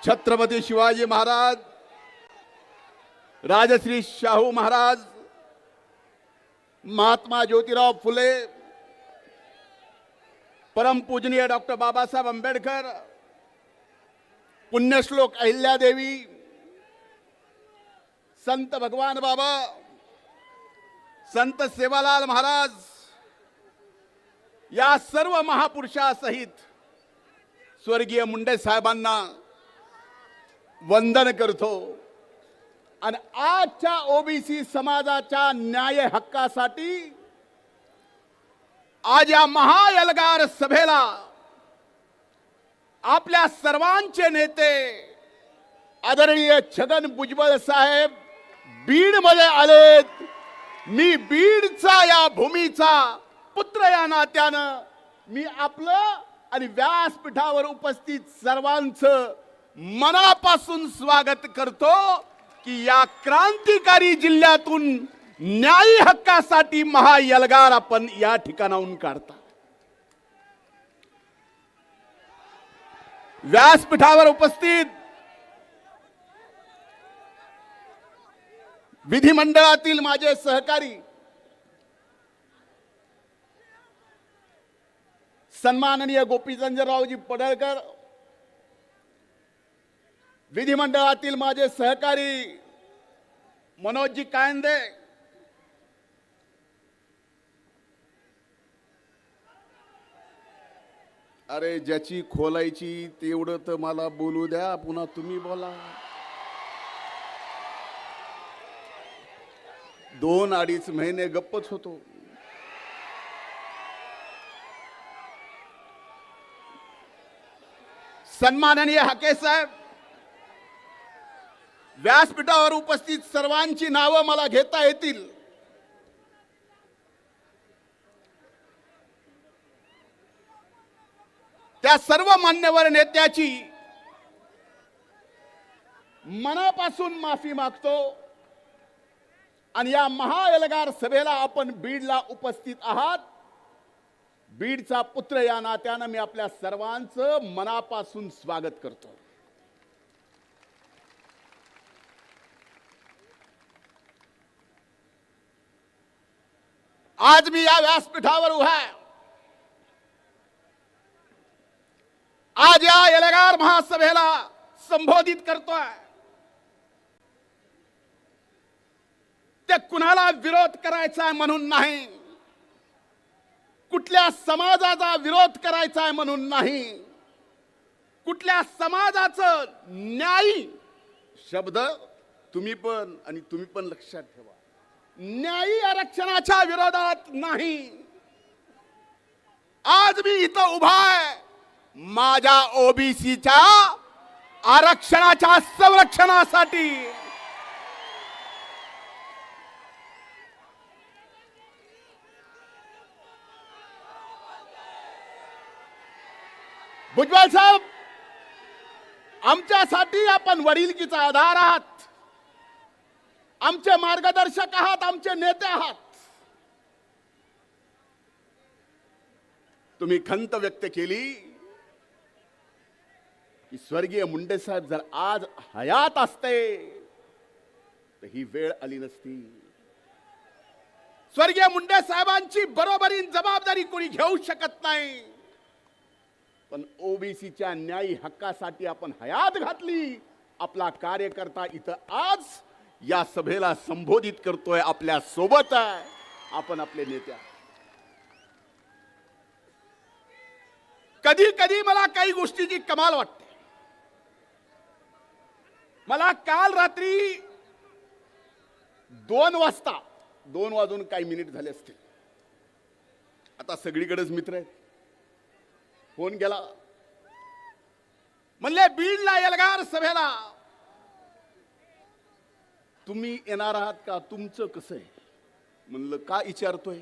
छत्रपती शिवाजी महाराज, राजश्री शाहू महाराज, महात्मा ज्योतिराव फुले, परम पूजनीय डॉक्टर बाबासाहेब आंबेडकर, पुण्यश्लोक अहिल्यादेवी, संत भगवान बाबा, संत सेवालाल महाराज या सर्व महापुरुषासहित स्वर्गीय मुंडे साहेबांना वंदन करतो आणि आजच्या ओबीसी समाजाच्या न्याय हक्कासाठी आज या महाएल्गार सभेला आपल्या सर्वांचे नेते आदरणीय छगन भुजबळ साहेब बीड मध्ये आलेत। मी बीडचा या भूमीचा पुत्र या नात्यानं मी आपलं आणि व्यासपीठावर उपस्थित सर्वांचं मनापासून स्वागत करतो की या क्रांतिकारी जिल्ह्यातून न्यायी हक्कासाठी महाएल्गार आपण या ठिकाणाहून काढता। व्यासपीठावर उपस्थित विधिमंडळातील माझे सहकारी सन्माननीय गोपीचंदरावजी पडळकर, विधिमंडळातील माझे सहकारी मनोजजी कायंदे, अरे ज्याची खोलायची तेवढं तर मला बोलू द्या, पुन्हा तुम्ही बोला। 2-2.5 महिने गप्पच होतो। सन्माननीय हाके साहेब, व्यासपीठावर उपस्थित सर्वांची नावं मला घेता येतील। त्या सर्व मान्यवर नेत्याची मनापासून माफी मागतो आणि या महाएल्गार सभेला आपण बीडला उपस्थित आहात। बीडचा पुत्र या नात्यानं मी आपल्या सर्वांचं मनापासून स्वागत करतो। आज मी या व्यासपीठावर उभा आहे। आज या एल्गार महासभेला संबोधित करतोय। ते कुणाला विरोध करायचा आहे म्हणून नाही, कुठल्या समाजाचा विरोध करायचा आहे म्हणून नाही, कुठल्या समाजाचं न्यायी शब्द तुम्ही पण लक्षात ठेवा, न्यायी आरक्षणाच्या विरोधात नाही। आज मी इथं उभा आहे माझ्या ओबीसीच्या आरक्षणाच्या संरक्षणासाठी। भुजबळ साहेब, आमच्यासाठी आपण वडिलकीचा आधार आहात, आमचे मार्गदर्शक आहात, आमचे नेते आहात। तुम्ही खंत व्यक्त केली की स्वर्गीय मुंडे साहेब जर आज हयात असते तर ही वेळ आली नसती। स्वर्गीय मुंडे साहेबांची बरोबरीन जबाबदारी कोणी घेऊ शकत नाही, पण ओबीसीच्या न्यायी हक्कासाठी आपण हयात घातली। आपला कार्यकर्ता इथं आज या सभेला संबोधित करतोय, आपल्या सोबत आहे, आपण आपले नेते। कधी कधी मला काही गोष्टीची कमाल वाटते। मला काल रात्री 2 वाजता 2 वाजून काही मिनिट झाले असतील, आता सगळीकडेच मित्र आहेत, फोन गेला, म्हणले बीडला एल्गार सभेला तुम्ही येणार आहात का, तुमचं कसं आहे? म्हणलं का विचारतोय?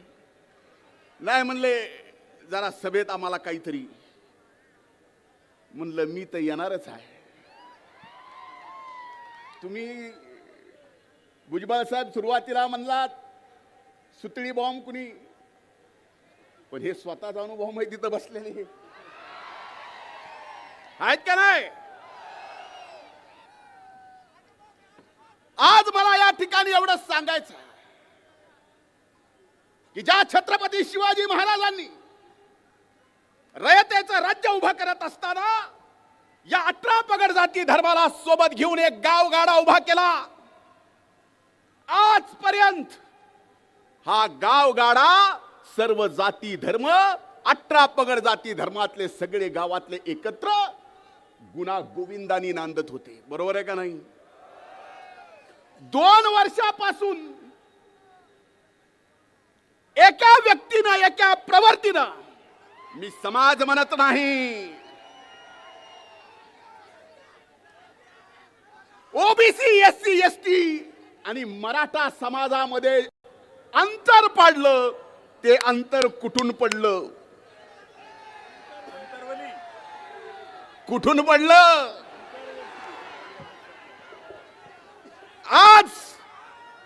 नाही म्हणले जरा सभेत आम्हाला काहीतरी। म्हणलं मी तर येणारच आहे। तुम्ही भुजबळ साहेब सुरुवातीला म्हणलात सुतळी बॉम्ब कुणी, पण हे स्वतःचा अनुभव माहिती तिथं बसलेले आहेत का नाही? आज मला या ठिकाणी एवढंच सांगायचं आहे की ज्या छत्रपती शिवाजी महाराजांनी रयतेचं राज्य उभं करत असताना या 18 पगड जाती धर्माला सोबत घेऊन एक गावगाडा उभा केला. आजपर्यंत हा गावगाडा सर्व जाती धर्म 18 पगड जाती धर्मातले सगळे गावातले एकत्र गुणा गोविंदानी नांदत होते. बरोबर आहे का नाही? 2 वर्षापासून एका व्यक्तीनं एका प्रवर्तीनं, मी समाज म्हणत नाही, ओबीसी एससी एसटी आणि मराठा समाजामध्ये अंतर पाडलं. ते अंतर कुठून पडलं? कुठून पडलं? आज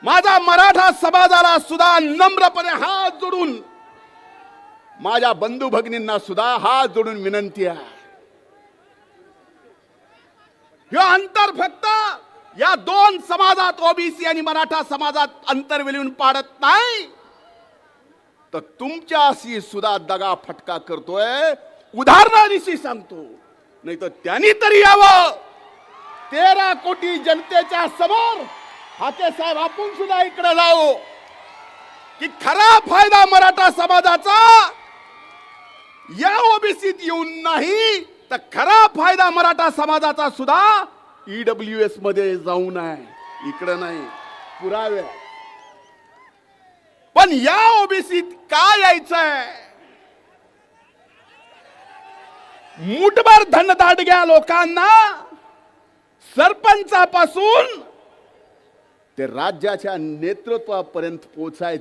माझा मराठा समाजाला सुद्धा नम्रपणे हात जोडून, माझ्या बंधू भगिनींना सुद्धा हात जोडून विनंती आहे, हे अंतर फक्त या 2 समाजात ओबीसी आणि मराठा समाजात अंतर विलीन पाडत नाही, तर तुमच्याशी सुद्धा दगा फटका करतोय. उदाहरणादिशी सांगतो, नाही तर त्यांनी तरी यावं 13 कोटी जनतेच्या समोर. हाके साहेब, आपण सुद्धा इकडे जाऊ की खरा फायदा मराठा समाजाचा या ओबीसीत येऊन नाही, तर खरा फायदा मराठा समाजाचा सुद्धा ईडब्ल्यूएस मध्ये जाऊन आहे, इकडे नाही. पुरावे. पण या ओबीसीत काय यायचंय? मुठभर धनदांडग्या लोकांना सरपंचापासून ते राज्याच्या नेतृत्वापर्यंत पोहोचायचं.